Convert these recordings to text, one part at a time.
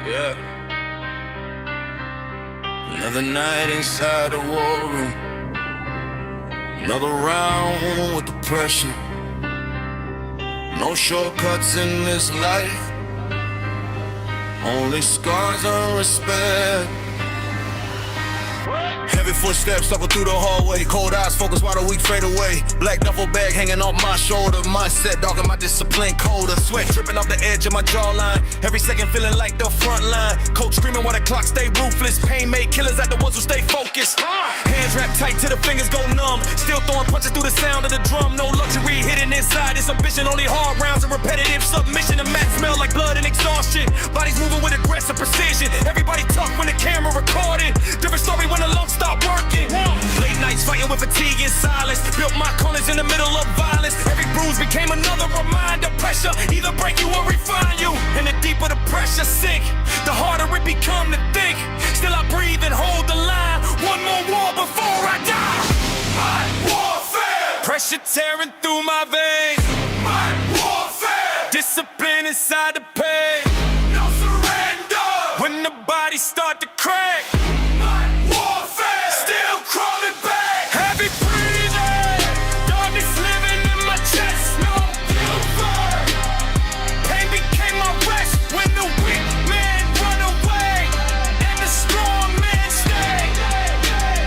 Yeah. Another night inside the war room. Another round with the pressure. No shortcuts in this life. Only scars and respect. Heavy footsteps shuffle through the hallway. Cold eyes focus while the weak fade away. Black duffel bag hanging off my shoulder. Mindset dogging my discipline colder. Sweat dripping off the edge of my jawline. Every second feeling like the front line. Coach screaming while the clock stay ruthless. Pain made killers at the ones who stay focused. Hands wrapped tight till the fingers go numb. Still throwing punches through the sound of the drum. No luxury hidden inside this ambition. Only hard rounds and repetitive submission. The mat smell like blood and exhaustion. Bodies moving with aggressive precision. Everybody tough when the camera recorded. Different story when the lungs stop working. Late nights fighting with fatigue and silence. Built my corners in the middle of violence. Every bruise became another reminder. Pressure either break you or refine you. And the deeper the pressure sink, the harder it become to think. Still I breathe and hold the line. One more war before I die. My warfare. Pressure tearing through my veins. My warfare. Discipline inside the pain. No surrender. When the bodies start to crack. Still crawling back, heavy breathing, darkness living in my chest, no comfort. Pain became my rest when the weak man run away and the strong man stay.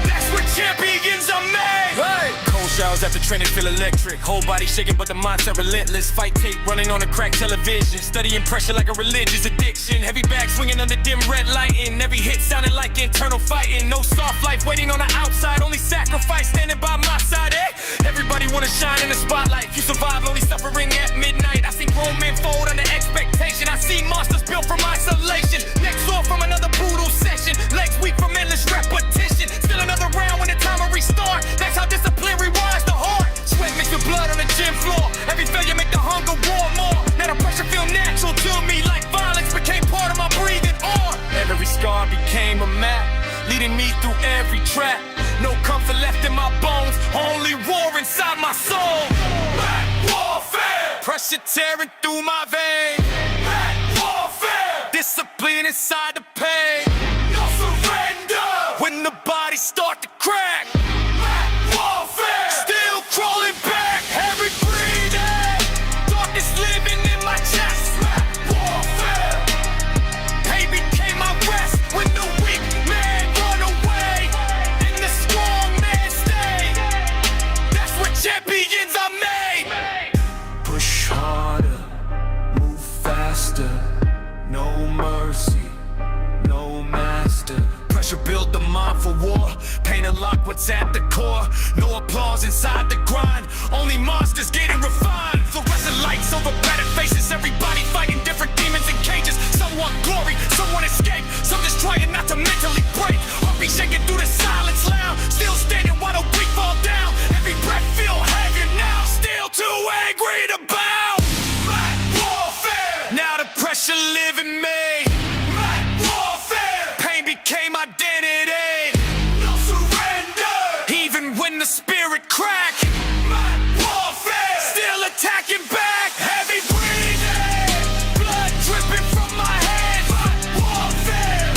That's where champions are made. Hey. Cold showers after training feel electric. Whole body shaking but the mindset relentless. Fight tape running on a cracked television. Studying pressure like a religious addiction. Heavy bag swinging under dim red lighting. Every hit sounding like internal fighting. No soft life waiting on the outside. Only sacrifice standing by my side, eh? Everybody wanna shine in the spotlight. You survive only suffering at midnight. I see grown men fold under expectation. I see monsters built from isolation. Next sore from another brutal session. Legs weak from endless repetition. Still another round when the timer restart. That's how discipline rewires the heart. Sweat mixed with blood on the gym floor. Every failure make the hunger war more. Now the pressure feel natural to me, like violence became part of my breathing art. Every scar became a map, leading me through every trap. No comfort left in my bones, only war inside my soul. Black warfare. Pressure tearing through my veins. Black warfare. Discipline inside the pain. No surrender. When the bodies start to crack. Black warfare. Still crawling back, heavy breathing. Darkness living in my chest. Black warfare. Pain became my rest when the weak man run away and the strong man stay. That's what champions are made. Push harder, move faster. No mercy, no master. Pressure built the mind for war. Pain unlocked what's at the core. No applause inside the grind. Only monsters getting refined. Fluorescent lights over battered faces. Everybody fighting different demons in cages. Some want glory, some want escape. Some just trying not to mentally break. Heartbeat shaking through the silence loud. Still standing while the weak fall down. Every breath feel heavier now. Still too angry to bow. Black warfare. Now the pressure live in me. Black warfare. Pain became identity. No surrender. Even when the spirit crack. Black warfare. Still attacking back. Heavy breathing. Blood dripping from my head. Black warfare.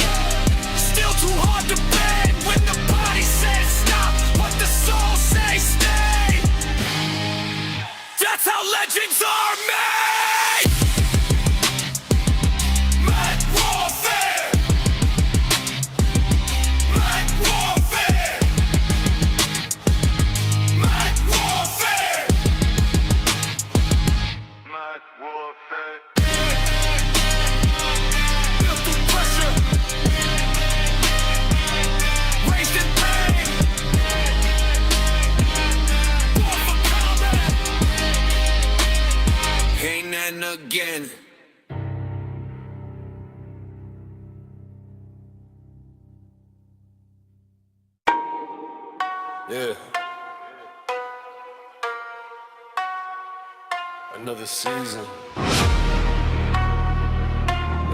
Still too hard to bend. When the body says stop, but the soul says stay. That's how legends are made. Black warfare. Black warfare. Black warfare. Black warfare. Built through pressure. Raised in pain. Born for combat. Ain't that again. Yeah. Another season.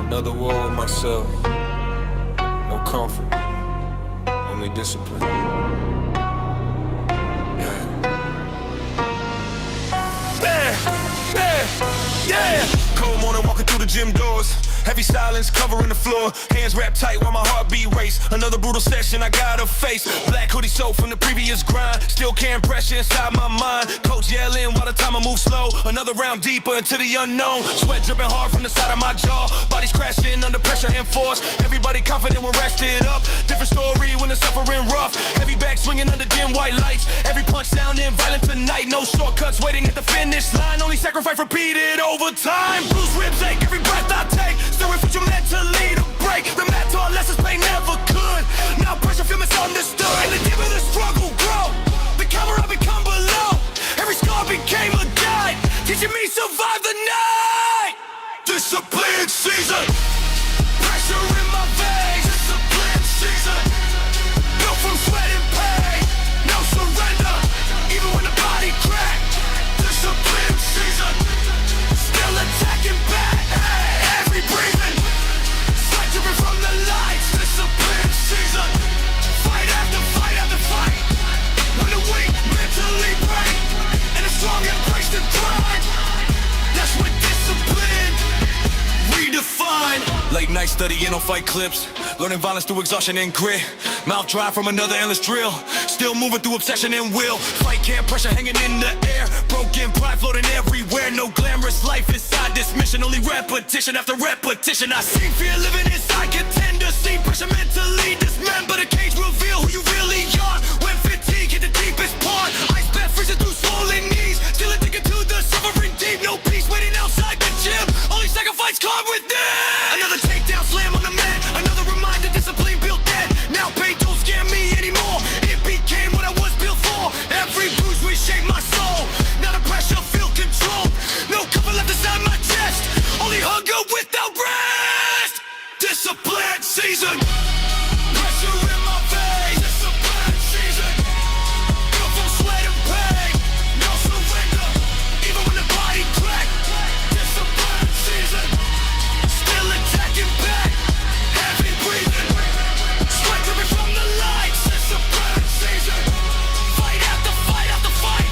Another war with myself. No comfort. Only discipline. Yeah. Yeah. Cold morning walking through the gym doors. Heavy silence covering the floor, hands wrapped tight while my heartbeat race. Another brutal session I gotta face. Black hoodie soaked from the previous grind, still carrying pressure inside my mind. Coach yelling while the timer moves slow. Another round deeper into the unknown. Sweat dripping hard from the side of my jaw. Bodies crashing under pressure and force. Everybody confident when rested up. Different story when the suffering rough. Heavy back swinging under dim white lights. Every punch sounding violent tonight. No shortcuts waiting at the finish line. Only sacrifice repeated over time. Bruised ribs ache every breath I take. Still refuse you mentally to break. The mat taught lessons pain never could. Now pressure feel misunderstood. And the deeper the struggle grow, the calmer I become below. Every scar became a guide, teaching me survive the night. Discipline season, pressure in my veins. Discipline season, built from sweat and pain. No surrender, even when the body cracked. Discipline season, still attacking back. Every breathing, sweat dripping from the lights. Discipline season, fight after fight after fight. When the weak mentally break, and the strong embrace the grind. That's what discipline redefined. Late night studying on fight clips, learning violence through exhaustion and grit. Mouth dry from another endless drill, still moving through obsession and will. Fight camp pressure hanging in the air, broken pride floating everywhere. No glamorous life inside this mission, only repetition after repetition. I see fear living inside, contender, see pressure mentally dismember. The cage reveal who you really are. When fatigue hit the deepest part, ice bath freezing through swollen knees, still addicted to the suffering deep. No peace waiting outside the gym, only sacrifice calm within. Another takedown slam on the mat, another reminder discipline built dead. Now pain don't scare me anymore, it became what I was built for. Every bruise reshaped my soul, now the pressure feel controlled. No cover left inside my chest, only hunger without rest. Discipline season, pressure in my veins. Discipline season, built from sweat and pain. No surrender, even when the body cracked. Discipline season, still attacking back. Heavy breathing, sweat dripping from the lights. Discipline season, fight after fight after fight.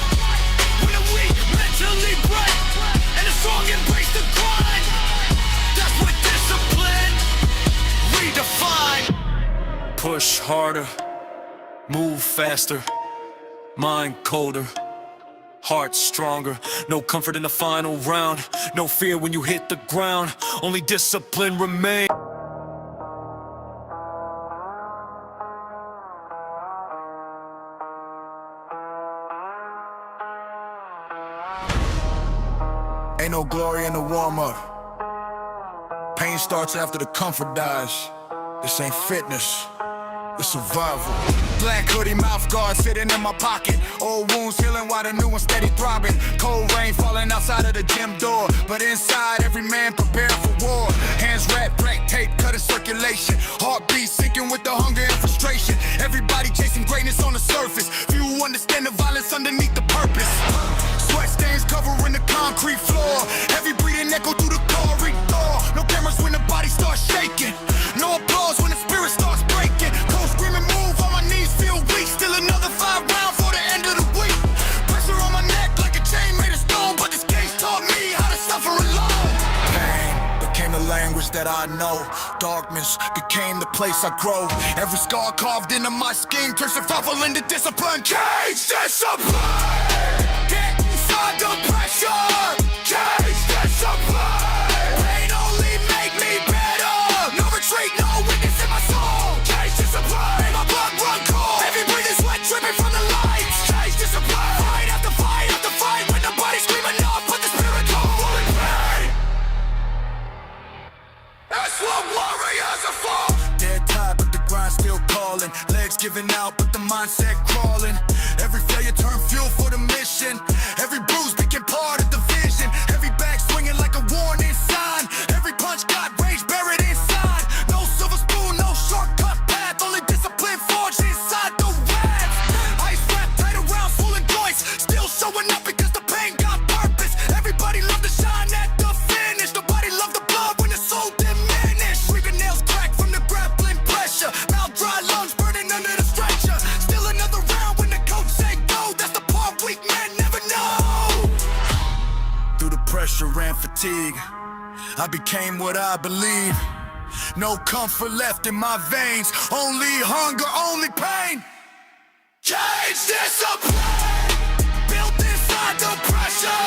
When the weak mentally break, and the strong embrace the grind. That's what discipline redefined. Push harder, move faster, mind colder, heart stronger. No comfort in the final round, no fear when you hit the ground. Only discipline remains. Ain't no glory in the warm-up. Pain starts after the comfort dies. This ain't fitness, it's survival. Black hoodie, mouth guard sitting in my pocket. Old wounds healing while the new one steady throbbing. Cold rain falling outside of the gym door, but inside every man prepared for war. Hands wrapped, black tape cutting circulation. Heartbeat sinking with the hunger and frustration. Everybody chasing greatness on the surface. Few understand the violence underneath the purpose. Sweat stains covering the concrete floor. Heavy breathing echo through the corridor. No cameras when the body starts shaking. No applause when the spirit starts breaking. Cold screaming move, on my knees feel weak. Still another 5 rounds for the end of the week. Pressure on my neck like a chain made of stone. But this case taught me how to suffer alone. Pain became the language that I know. Darkness became the place I grow. Every scar carved into my skin turns survival into discipline. Cage discipline. Get inside the pressure. Cage discipline. Pain only make me better. No retreat, no weakness in my soul. Cage discipline. Make my blood run cold. Heavy breathing, sweat dripping from the lights. Cage discipline. Fight after fight after fight. When the body screaming up, but the spirit cold. Full in pain. That's what warriors are for. Dead tired, but the grind still calling. Legs giving out, but the mindset crawling. Every failure turned fuel for the mission. Every bruise became part of the vision. Every back swinging like a warning sign. Every punch got rage buried inside. No silver spoon, no shortcut path. Only discipline forged inside the rats. Ice wrapped tight around swollen joints. Still showing up because the pain got purpose. Everybody loved to shine at the finish. Nobody loved the blood when the soul diminished. Fingernails cracked from the grappling pressure. Mouth dry, lungs burning under the stretcher. Still another round when the coach say go. That's the part weak men never know. Through the pressure and fatigue, I became what I believe. No comfort left in my veins. Only hunger, only pain. Cage discipline, built inside the pressure.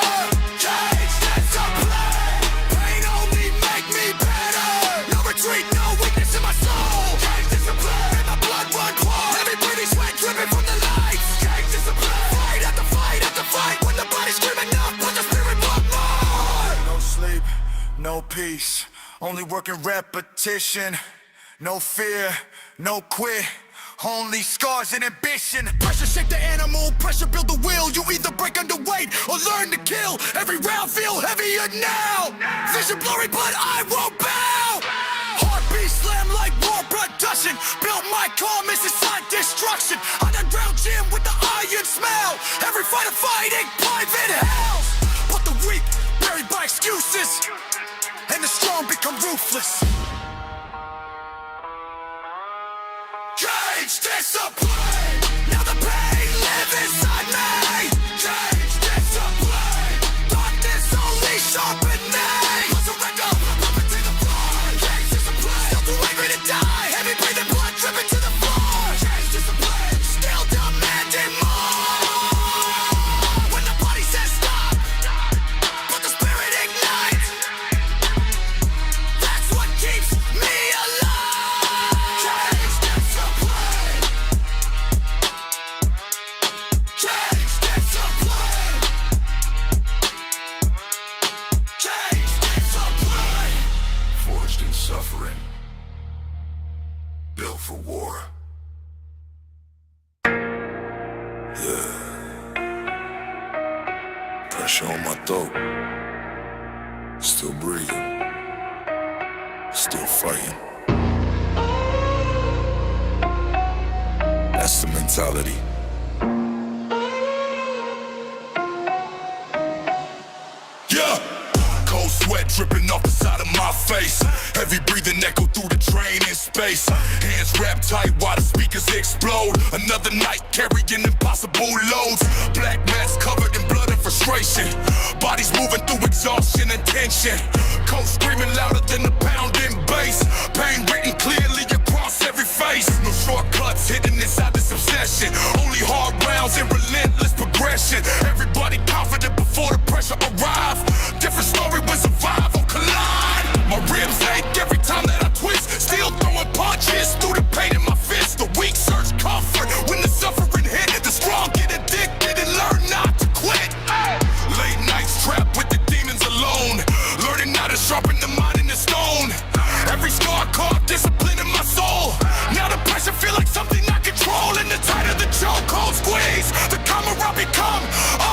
Cage discipline, pain only make me better. No retreat, no weakness in my soul. Cage discipline, and my blood run cold. Every breathing sweat dripping from the lights. Cage discipline, fight after fight after fight. When the body's screaming up, but the spirit want more. No sleep, no peace, only working repetition. No fear, no quit, only scars and ambition. Pressure shake the animal, pressure build the will. You either break under weight or learn to kill. Every round feel heavier now. Vision blurry, but I won't bow. Heartbeat slam like war production. Built my calm is inside destruction. Underground gym with the iron smell. Every fighter fighting private hells. But the weak buried by excuses, and the strong become ruthless. Cage discipline, now the pain live inside me. Cage discipline, darkness only sharpen me. Resurrecto, up into the floor. Cage discipline, still too angry to die. Heavy breathing, blood dripping to the floor. Cage discipline, still demanding more. When the body says stop, but the spirit ignites. That's what keeps me alive. Cage discipline, cage discipline, cage discipline. Forged in suffering, built for war. Yeah. Pressure on my throat. Still breathing. Still fighting. That's the mentality. Yeah! Cold sweat dripping off the side of my face. Heavy breathing echo through the train in space. Hands wrapped tight while the speakers explode. Another night carrying impossible loads. Black mask covered in blood and frustration. Bodies moving through exhaustion and tension. Cold screaming louder than the pounding bass. Pain written clearly across every face. No shortcuts hidden inside this obsession. Only hard rounds and relentless progression. Everybody confident before the pressure arrives. Different story when survival collide. My ribs ache every time that I twist. Still throwing punches through the pain in my fist. The weak search comfort when the suffering hit. The strong get addicted and learn not to quit. Late nights trapped with the demons alone. Learning how to sharpen the mind and the stone. Every scar carved discipline in my soul. Now the pressure feel like something I control. And the tighter the chokehold squeeze, the calmer I become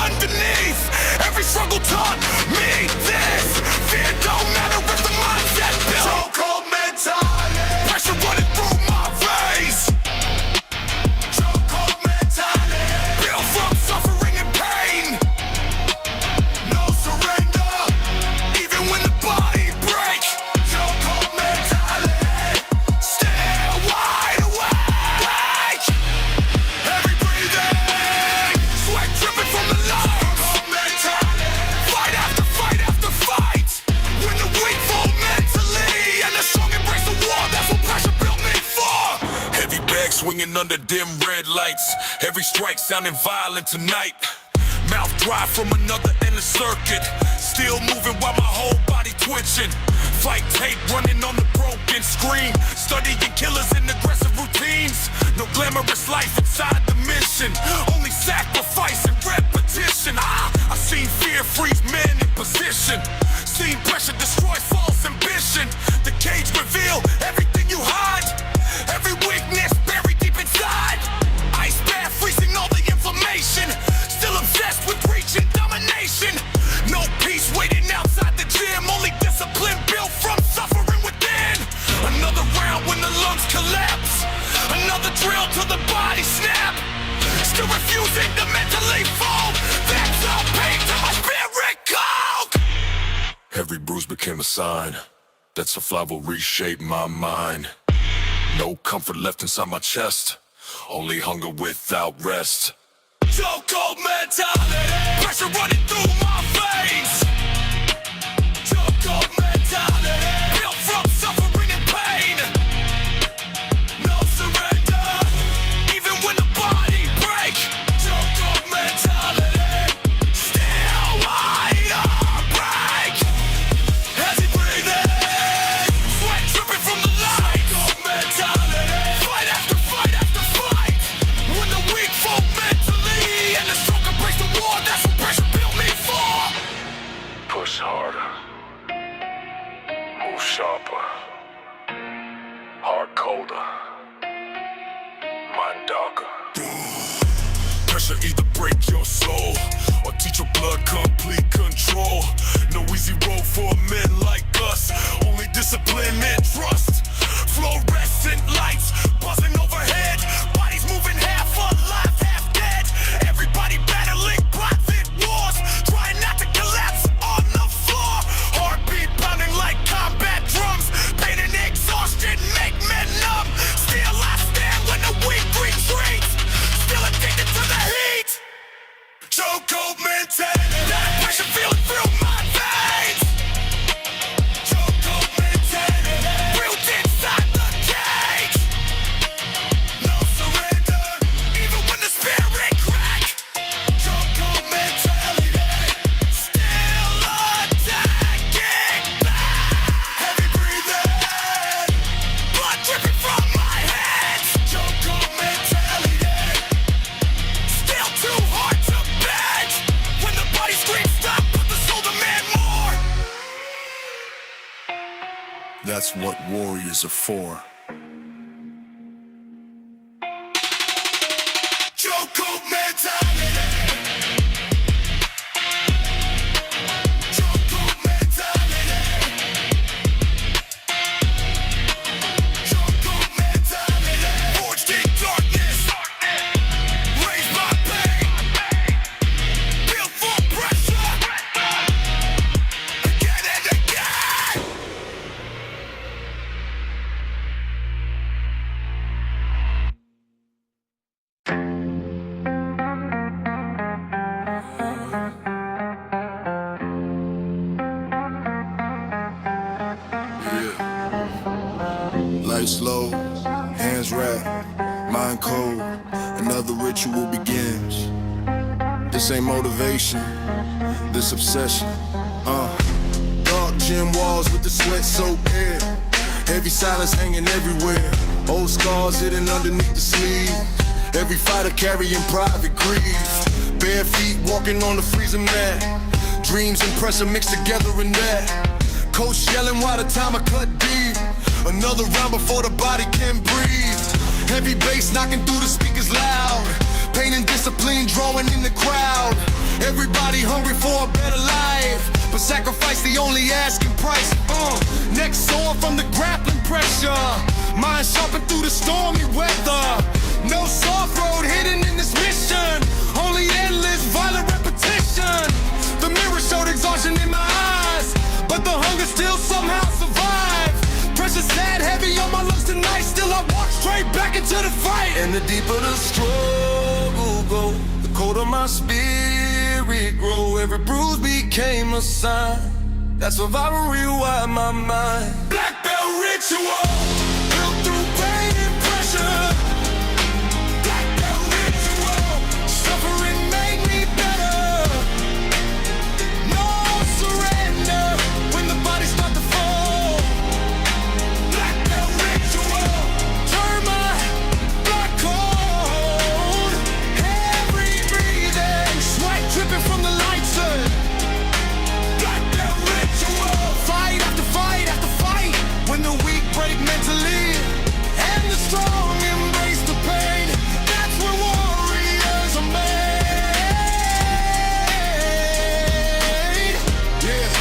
underneath. Every struggle taught me this. Fear don't matter if the mindset built. Chokehold mentality. Pressure running through my veins. Chokehold mentality. Built from suffering and pain. No surrender, even when the body breaks. Chokehold mentality. Still wide awake. Every breathing, sweat dripping from the lungs. Chokehold mentality. Fight after fight after fight. When the weak fall mentally, and the strong embrace the war. That's what pressure built me for. Heavy bag swinging under dim red lights. Every strike sounding violent tonight. Mouth dry from another endless circuit. Still moving while my whole body twitching. Fight tape running on the broken screen. Studying killers and aggressive routines. No glamorous life inside the mission. Only sacrifice and repetition. I've seen fear freeze men in position. Seen pressure destroy false ambition. The cage reveal everything you hide. Every weakness buried deep inside. Ice bath freezing all the inflammation. Still obsessed with reaching domination. No peace waiting outside the gym. Only discipline built from suffering within. Another round when the lungs collapse. Another drill till the body snap. Still refusing to mentally fall. That's all pain to my spirit cold. Every bruise became a sign that survival reshaped my mind. No comfort left inside my chest. Only hunger without rest. Chokehold mentality. Pressure running through my veins. Chokehold mentality. Move sharper, heart colder, mind darker. Pressure either break your soul or teach your blood complete control. No easy road for men like us, only discipline and trust. Fluorescent lights buzzing overhead, bodies moving half alive, half dead. Everybody battling private wars, trying not to collapse on the floor. Heartbeat pounding like combat drums, pain and exhaustion make men numb. Still I stand when the weak retreats, still addicted to the heat. Chokehold mentality, that pressure feeling through my veins. Chokehold mentality, built inside the cage. No surrender, even when the spirit crack. Chokehold mentality, still attacking back. Heavy breathing, blood dripping from my hands. Chokehold mentality, still too hard to bend. When the body screams stop, but the soul demand more. That's what warriors are for. Chokehold mentality. Chokehold mentality. Chokehold mentality. Forged in darkness, raised by pain, built for pressure, again and again. Lights low, hands wrapped, mind cold. Another ritual begins. This ain't motivation, this obsession. Dark gym walls with the sweat soaked air. Heavy silence hanging everywhere. Old scars hidden underneath the sleeve. Every fighter carrying private grief. Bare feet walking on the freezing mat. Dreams and pressure mixed together in that. Coach yelling while the timer cut deep. Another round before the body can breathe. Heavy bass knocking through the speakers loud. Pain and discipline drawing in the crowd. Everybody hungry for a better life, but sacrifice the only asking price. Neck sore from the grappling pressure. Mind sharpened through the stormy weather. No soft road hidden in this mission. Only endless violent repetition. The mirror showed exhaustion in my eyes, but the hunger still somehow survived. Pressure sat heavy on my lungs tonight. Still I walk straight back into the fight. And the deeper the struggle go, the colder my spirit grow. Every bruise became a sign. That survival rewired my mind. Black belt ritual, built through pain and pressure. Black belt ritual, suffering made me better. No surrender when the body start to fall. Black belt ritual, turn my blood cold. Every breathing, sweat dripping from the lights. Black belt ritual, fight after fight after fight. When the weak break mentally and the strong embrace the pain, that's where warriors are made. Yeah.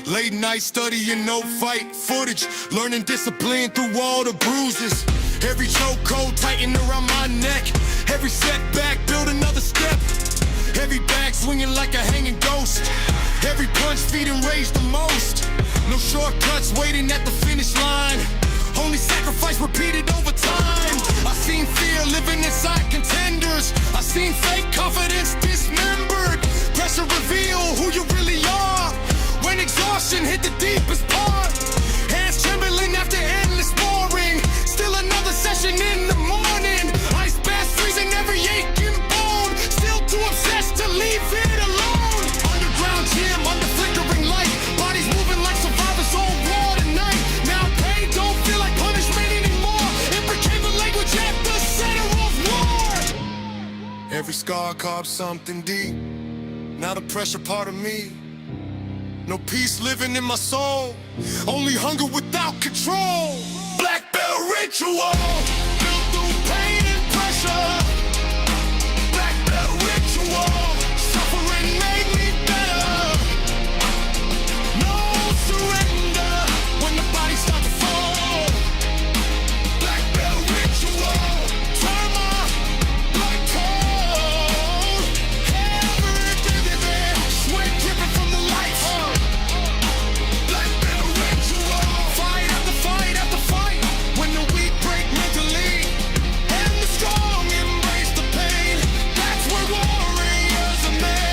Late night studying, no fight footage. Learning discipline through all the bruises. Every chokehold tighten around my neck. Every setback build another step. Every bag swinging like a hanging ghost. Every punch feeding rage the most. No shortcuts waiting at the finish line. Only sacrifice repeated over time. I seen fear living inside contenders. I seen fake confidence dismembered. Pressure reveal who you really are. When exhaustion hit the deepest part. Hands trembling after endless sparring. Still another session in the morning. Ice baths freezing every aching bone. Still too obsessed to leave it alone. Underground gym under flickering light. Bodies moving like survivors on war tonight. Now pain don't feel like punishment anymore. It became the language at the center of war. Every scar carved something deep. Now the pressure part of me. No peace living in my soul, only hunger without control. Black belt ritual, built through pain and pressure. Black belt ritual, suffering made me better. No surrender when the body starts to fall. Black belt ritual, turn my blood cold. Every day, sweat dripping from the lights. Black belt ritual, fight after fight after fight. When the weak break mentally and the strong embrace the pain, that's where warriors are made.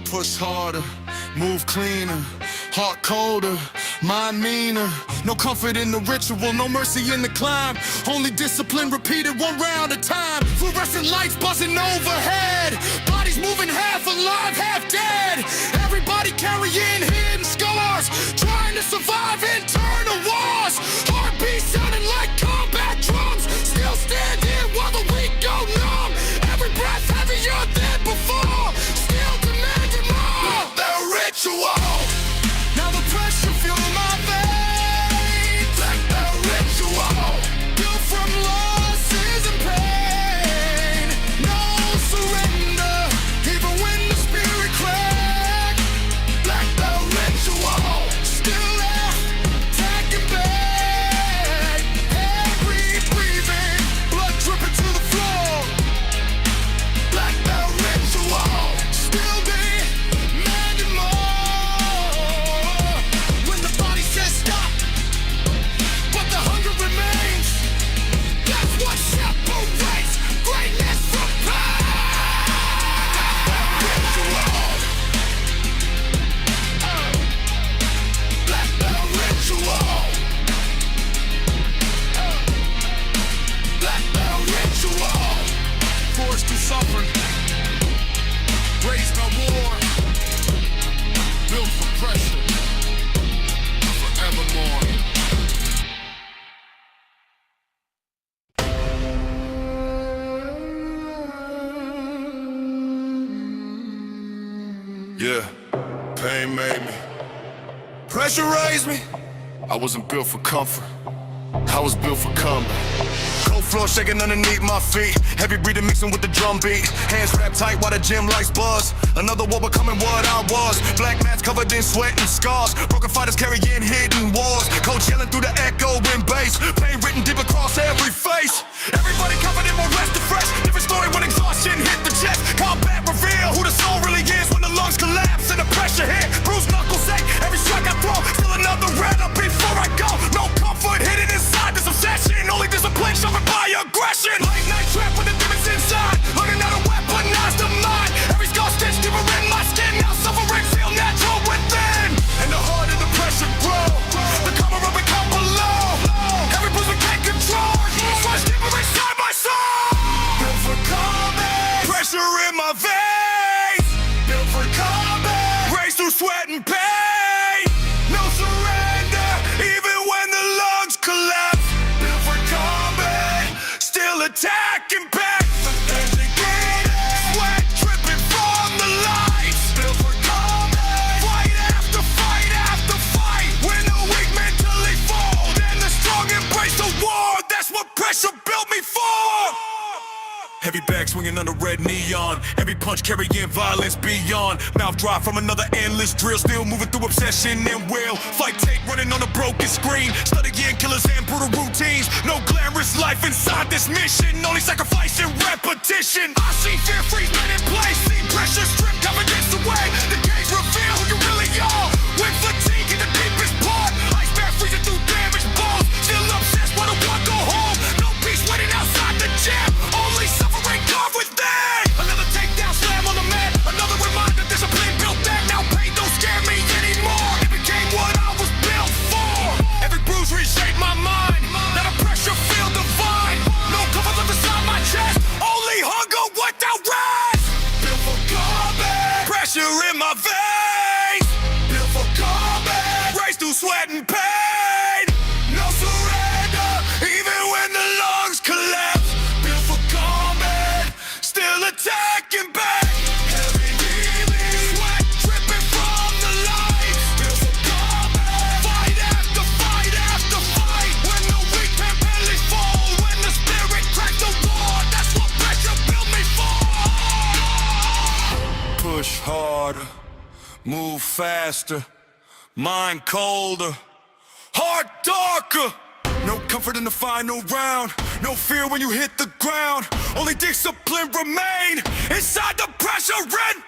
Push harder, move cleaner, heart colder, mind meaner. No comfort in the ritual, no mercy in the climb. Only discipline repeated one round at a time. Fluorescent lights buzzing overhead. Bodies moving half alive, half dead. Everybody carrying hidden scars, trying to survive internal wars. Heartbeat sounding like combat drums. Still standing while the weak go numb. Every breath heavier than before. Still demanding more. The ritual. Now the pressure fuels my veins. Like the ritual, built from losses and pain. No surrender, even when the spirit cracks. Like the ritual, still attacking back. Every breathing, blood dripping to the floor. Like the ritual, still demanding more. When the body says stop, but the hunger remains. That's what separates greatness from pain. Black belt ritual. Black belt ritual. Forced to suffer, raised by war, built for pressure, forevermore. Yeah, pain made me. Pressure raised me. I wasn't built for comfort. I was built for combat. Cold floor shaking underneath my feet. Heavy breathing mixing with the drum beat. Hands wrapped tight while the gym lights buzz. Another war becoming what I was. Black mats covered in sweat and scars. Broken fighters carrying hidden wars. Coach yelling through the echo and bass. Pain written deep across every face. Everybody covered in more rest and fresh. Different story when exhaustion hit the chest. Combat reveal who the soul really is when the lungs collapse and the pressure hit. Bruised knuckles ache. Every strike I throw. Still another round up before I go. No comfort hidden inside this obsession. Only discipline shoving by aggression. Late night trap with the demons inside. Learning how to weaponize the mind. Every scar stitch deeper in my skin. Now suffering feel natural within. And the harder the pressure grow, the calmer I become below. Every bruise we can't control. Switch deeper inside my soul. Built for combat. Pressure in my veins. Built for combat. Raised through sweat and pain. No surrender, even when the lungs collapse. Built for combat. Still attacking back. Sweat dripping from the lights. Built for combat. Fight after fight after fight. When the weak mentally fall, then the strong embrace the war. That's what pressure built me for. Heavy bag swinging under red neon. Every punch carrying violence beyond. Mouth dry from another endless drill. Still moving through obsession and will. Fight tape running on a broken screen. Studying killers and brutal routines. No glamorous life inside this mission. Only sacrifice and repetition. I see fear freeze men in place. See pressure strip confidence away. The gaze reveal who you really are. With fatigue in the deepest part. Ice bear freezing through damaged bones. Still obsessed while the one go home. No peace waiting outside the gym. Only suffering carved within. Another takedown slam on the mat. Another reminder discipline built that. Now pain don't scare me anymore. It became what I was built for. Every bruise reshaped my mind. Now the pressure feel divine. No cover left inside my chest. Only hunger without rest. harder, move faster, mind colder, heart darker. No comfort in the final round, no fear when you hit the ground. Only discipline remain inside the pressure and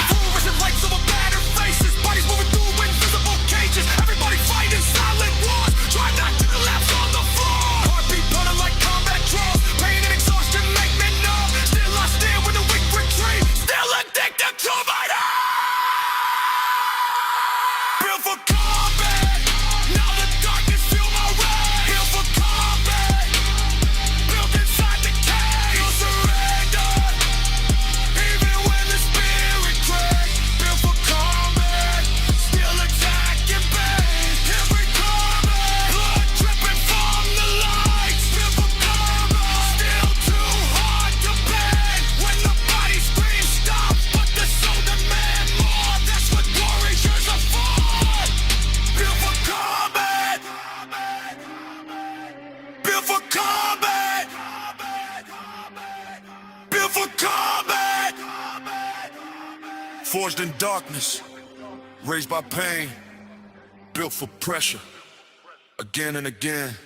fluorescent lights over battered faces, bodies moving through invisible cages. Everybody fighting silent wars, try not to collapse on the floor. Heartbeat pounding like combat draws, pain and exhaustion make me numb. Still I stand when the weak retreat, still addicted to my built for combat, now the darkness feel my rage. Built for combat, built inside the cage. No surrender, even when the spirit cracks. Built for combat, still attacking back. Every combat, blood dripping from the lights. Built for combat, still too hard to bend. When the body screams stop, but the soul demand more. That's what warriors are for. Built for combat, built for combat, built for combat. Forged in darkness, raised by pain, built for pressure, again and again.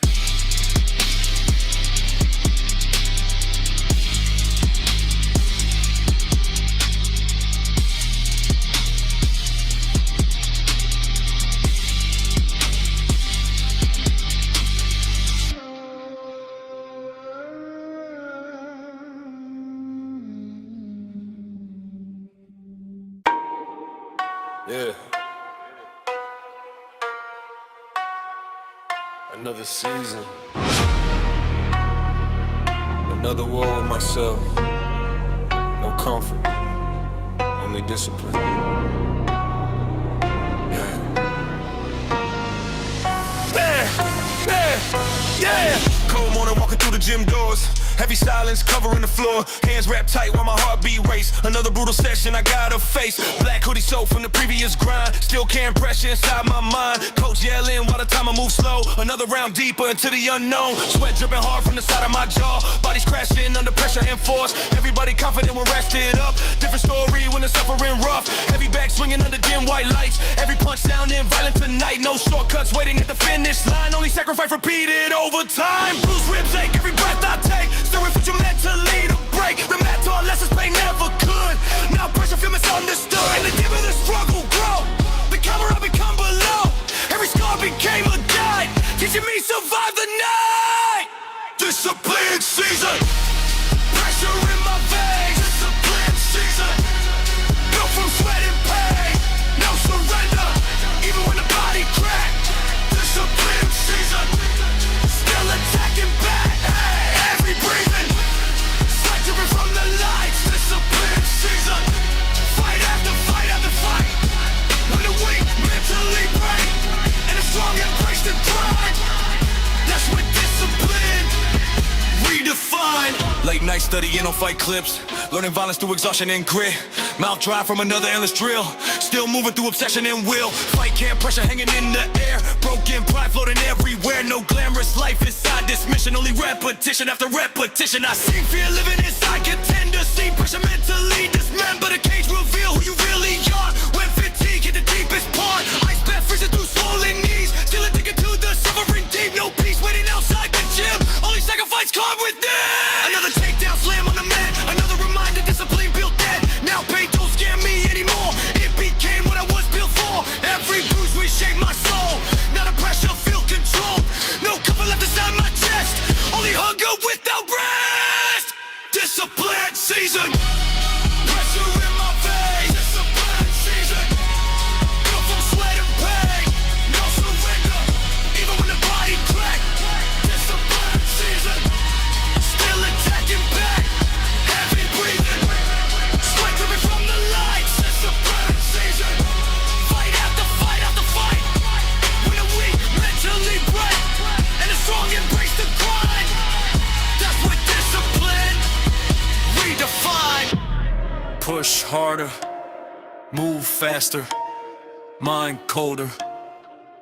Yeah. Another season. Another war with myself. No comfort. Only discipline. Yeah. Cold morning walking through the gym doors. Heavy silence covering the floor. Hands wrapped tight while my heartbeat race. Another brutal session I gotta face. Black hoodie soaked from the previous grind. Still carrying pressure inside my mind. Coach yelling while the timer moves slow. Another round deeper into the unknown. Sweat dripping hard from the side of my jaw. Bodies crashing under pressure and force. Everybody confident when rested up. Different story when the suffering rough. Heavy back swinging under dim white lights. Every punch sounding violent tonight. No shortcuts waiting at the finish line. Only sacrifice repeated over time. Bruised ribs ache every breath I take. Stirring for you mentally to break. The mat taught lessons pain never could. Now pressure feel misunderstood. And the deeper the struggle grow, the calmer I become below. Every scar became a guide, teaching me survive the night. Discipline season, pressure in my veins. Discipline season, built from sweat and pain. No surrender, even when the body cracked. Discipline season, still attacking back. Every breathing, sweat dripping from the lights. Discipline season, fight after fight after fight. When the weak mentally break, and the strong embrace the grind. That's what discipline redefined. Late night studying on fight clips, learning violence through exhaustion and grit. Mouth dry from another endless drill, still moving through obsession and will. Fight camp pressure hanging in the air, broken pride floating everywhere. No glamorous life inside this mission, only repetition after repetition. I see fear living inside, contender, see pressure mentally dismember. The cage reveal who you really are. When fatigue hit the deepest part, ice bath freezing through swollen knees, still addicted to the suffering deep. No peace waiting outside the gym, only sacrifice carved within. Another takedown slam on the mat, another reminder discipline built that. Now pain don't scare me anymore, it became what I was built for. Every bruise reshaped my soul, now the pressure feel controlled. No comfort left inside my chest, only hunger without rest. Discipline season, pressure in my veins. Discipline season, built from sweat and pain. No surrender, even when the body cracked. Discipline season, still attacking back. Heavy breathing, sweat dripping from the lights. Discipline season, fight after fight after fight. When the weak mentally break, and the strong embrace the grind. That's what discipline redefined. Push harder, move faster, mind colder,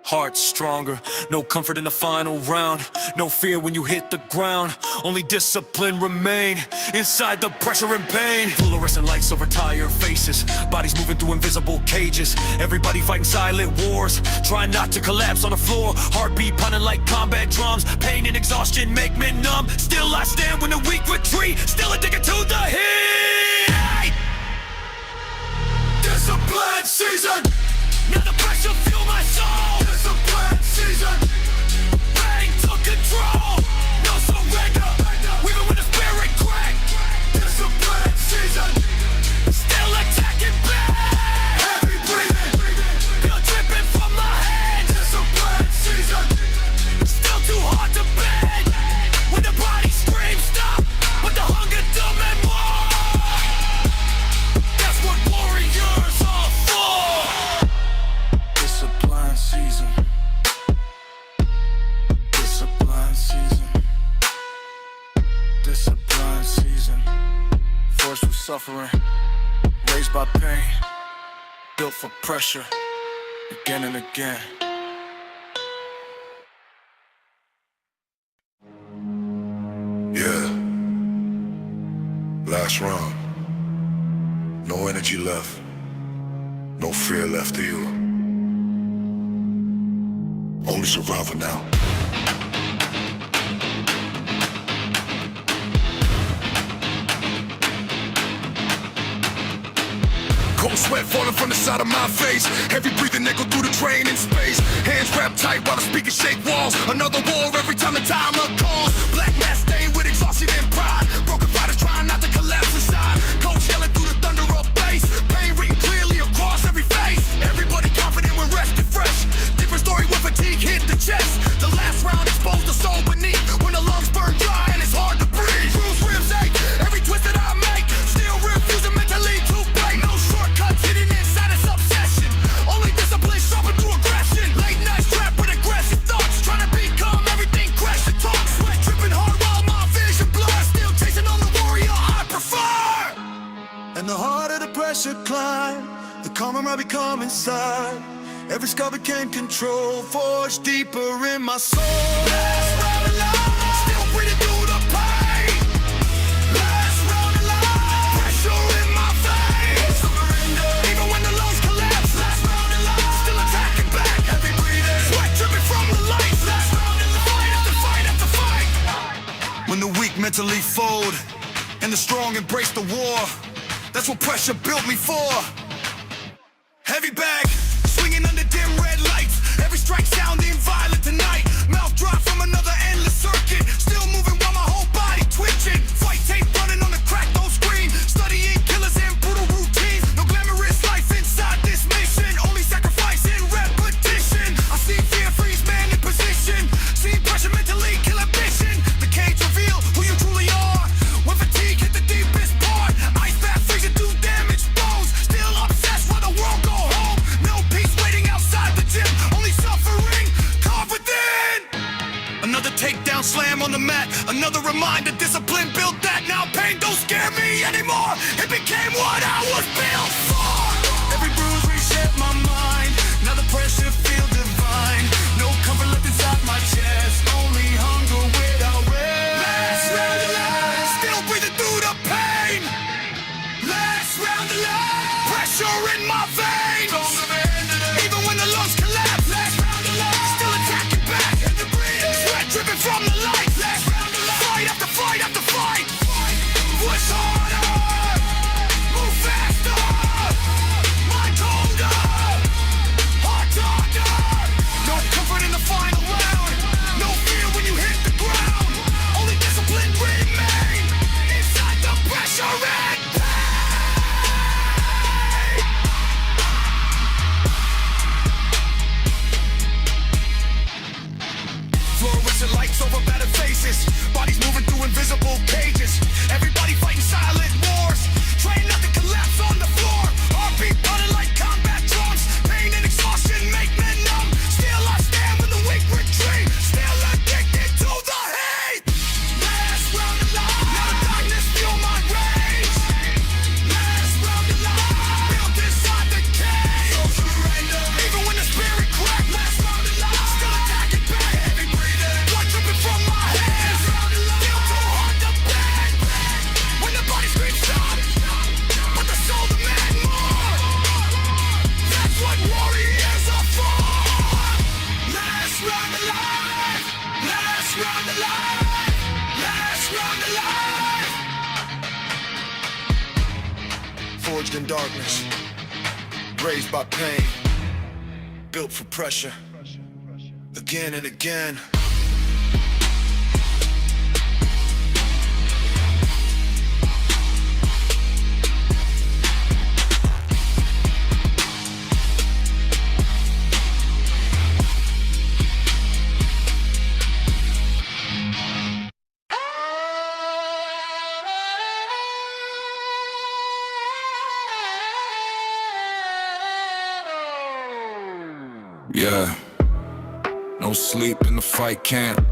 heart stronger. No comfort in the final round, no fear when you hit the ground. Only discipline remain inside the pressure and pain. Fluorescent lights over tired faces, bodies moving through invisible cages. Everybody fighting silent wars, trying not to collapse on the floor. Heartbeat pounding like combat drums, pain and exhaustion make me numb. Still I stand when the weak retreat, still addicted to the heat. Discipline season, now the pressure fuel my soul. Discipline season, pain took control. No surrender, even when the spirit cracked. Discipline season, still attacking back. Heavy breathing, feel dripping from my head. Discipline season, still too hard to bend. When the body screams stop, but the hunger demand more. That's what warriors are for. Discipline season. Discipline season. Discipline season. Forced through suffering, raised by pain, built for pressure, again and again. Yeah. Last round. No energy left. No fear left of you. Only survivor now. Cold sweat falling from the side of my face. Heavy breathing echo through the train in space. Hands wrapped tight while the speakers shake walls. Another war every time the timer calls. Black mask stained with exhaustion and pride. Broken bodies trying not to collapse inside. Coach yelling through the thunder of bass. Pain written clearly across every face. Everybody confident when rested fresh. Different story when fatigue hit the chest. The last round exposed the soul beneath. When the lungs burn dry and it's hard to breathe. Bruised ribs ache, every twist that I make. Still refusing mentally to break. No shortcuts hidden inside this obsession. Only discipline sharpened through aggression. Late nights trapped with aggressive thoughts. Trying to become everything crash and talk. Sweat dripping hard while my vision blurs. Still chasing on the warrior I prefer. And the harder the pressure climb, the calmer I become inside. Every scar became control, forged deeper in my soul. Last round alive, still breathing through the pain. Last round alive, pressure in my veins. Surrender, even when the lungs collapse. Last round alive, still attacking back. Heavy breathing, sweat dripping from the lights. Last round alive, fight after fight after fight. When the weak mentally fold, and the strong embrace the war. That's what pressure built me for. Heavy bag, swinging under dim red lights. Every strike sounding violent tonight. Mouth dry from another endless circuit. Still moving while my whole body twitching. Fight tape running on the crack, no screen. Studying killers and brutal routines. No glamorous life inside this mission. Only sacrifice and repetition. I see fear freeze man in position. See pressure mentally kill ambition. The cage reveal who you truly are. When fatigue hit the deepest part. Ice bath freezing through damaged bones. Still obsessed while the world go home. No peace waiting outside the gym. Only suffering carved within. Another takedown slam on the mat. Another reminder discipline built that. Now pain don't scare me anymore. It became what I was built for. Every bruise reset my mind. Now the pressure feel divine. No comfort left inside my chest. Only hunger without rest. Last round alive, still breathing through the pain. Last round alive, pressure in my veins. Even when the lungs collapse. Last round alive, still attacking back. Sweat dripping from the lights. Last round alive, fight after fight after fight. Push harder, move faster, mind colder, heart darker. No round alive, last round alive, last round alive. Forged in darkness, raised by pain, built for pressure, again and again. Yeah, no sleep in the fight camp,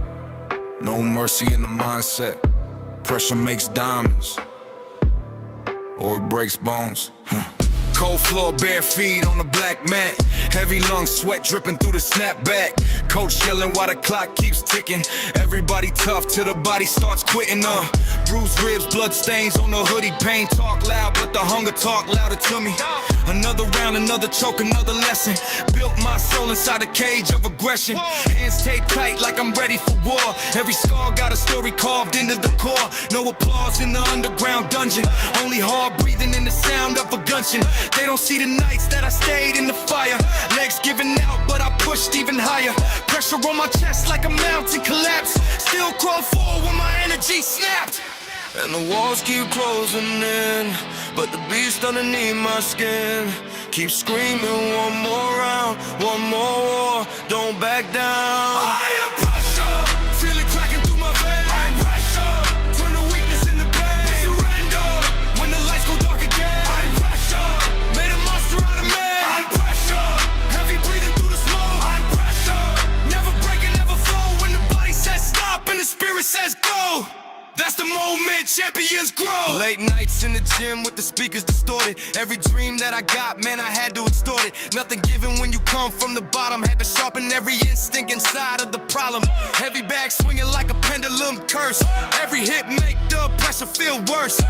no mercy in the mindset. Pressure makes diamonds, or it breaks bones. Cold floor, bare feet on the black mat. Heavy lungs, sweat dripping through the snapback. Coach yelling while the clock keeps ticking. Everybody tough till the body starts quitting. Bruised ribs, blood stains on the hoodie. Pain talk loud, but the hunger talk louder to me. Another round, another choke, another lesson. Built my soul inside a cage of aggression. Hands taped tight like I'm ready for war. Every scar got a story carved into the core. No applause in the underground dungeon. Only hard breathing in the sound of a gungeon. They don't see the nights that I stayed in the fire. Legs giving out, but I pushed even higher. Pressure on my chest like a mountain collapse. Still crawl forward when my energy snapped. And the walls keep closing in, but the beast underneath my skin keeps screaming, one more round, one more war, don't back down. I am pressure, feel it cracking through my veins. I am pressure, turn the weakness into pain. Surrender, when the lights go dark again. I am pressure, made a monster out of me. I am pressure, heavy breathing through the smoke. I am pressure, never breaking, never fall. When the body says stop and the spirit says go, that's the moment champions grow. Late nights in the gym with the speakers distorted. Every dream that I got, man, I had to extort it. Nothing given when you come from the bottom. Had to sharpen every instinct inside of the problem. Heavy bag swinging like a pendulum curse. Every hit make the pressure feel worse.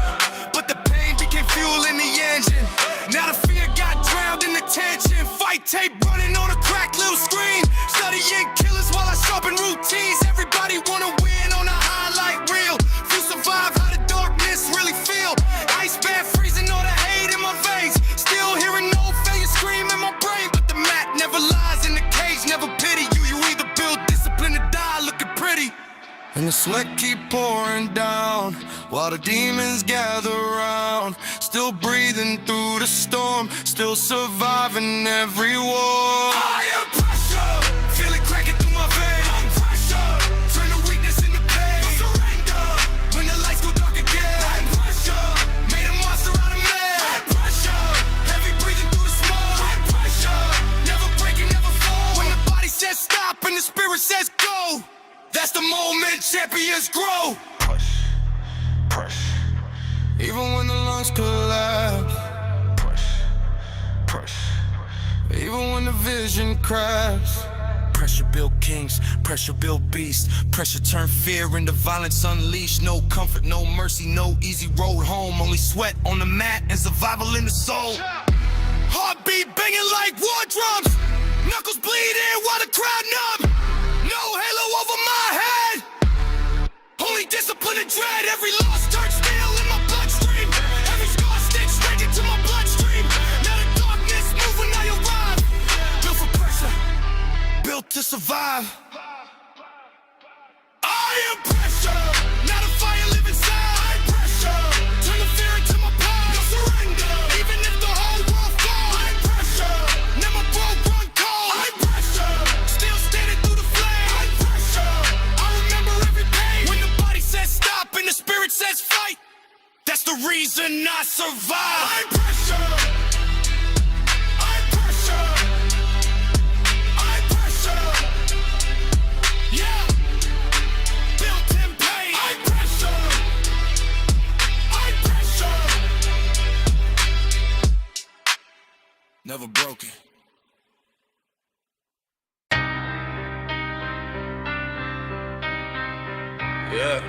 But the pain became fuel in the engine. Now the fear got drowned in the tension. Fight tape running on a cracked little screen. Studying killers while I sharpen routines. Everybody wanna win on a highlight reel. Survive how the darkness really feel. Ice band freezing all the hate in my veins. Still hearing no failure scream in my brain. But the mat never lies in the cage, never pity you. You either build discipline or die looking pretty. And the sweat keep pouring down while the demons gather round. Still breathing through the storm, still surviving every war. I am pressure, feel it cracking through my veins. I'm pressure, turn the weakness into pain. No surrender, when the lights go dark again. I'm pressure, made a monster out of me. I'm pressure, heavy breathing through the smoke. I'm pressure, never breaking, never fall. When the body says stop and the spirit says go, that's the moment champions grow. Push, push. Even when the lungs collapse. Push, push. Even when the vision cracks. Pressure built kings, pressure built beasts. Pressure turned fear into violence unleashed. No comfort, no mercy, no easy road home. Only sweat on the mat and survival in the soul. Heartbeat banging like war drums. Knuckles bleeding while the crowd numb. No halo over my head. Only discipline and dread. Every loss turns steel in my bloodstream. Every scar sticks straight into my bloodstream. Now the darkness move when I arrive. Built for pressure, built to survive. I am pressure, not a fire live inside. I'm pressure, turn the fear into my power. No surrender, even if the whole world falls. I'm pressure, never broke, run cold. I'm pressure, still standing through the flame. I'm pressure, I remember every pain. When the body says stop and the spirit says fight, that's the reason I survive. I'm pressure, I'm pressure, I'm pressure, yeah. Built in pain. I'm pressure, I'm pressure. Never broken. Yeah.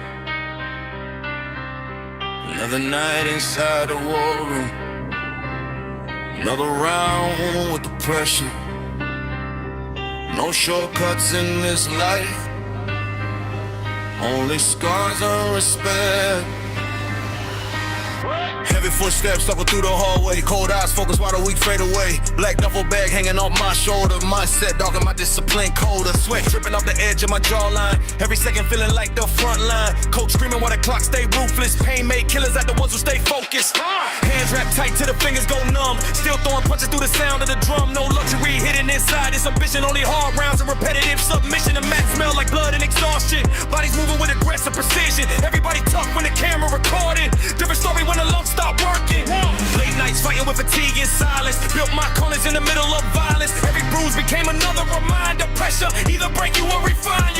Another night inside the war room. Another round with the pressure. No No shortcuts in this life, only scars and respect. Heavy footsteps shuffle through the hallway. Cold eyes focus while the weak fade away. Black duffel bag hanging off my shoulder. Mindset dogging my discipline colder. Sweat dripping off the edge of my jawline. Every second feeling like the front line. Coach screaming while the clock stay ruthless. Pain made killers at the ones who stay focused. Hands wrapped tight till the fingers go numb. Still throwing punches through the sound of the drum. No luxury hidden inside this ambition. Only hard rounds and repetitive submission. The mat smell like blood and exhaustion. Bodies moving with aggressive precision. Everybody tough when the camera recording. Different story when the lungs stop working. Late nights fighting with fatigue and silence. Built my corners in the middle of violence. Every bruise became another reminder. Pressure either break you or refine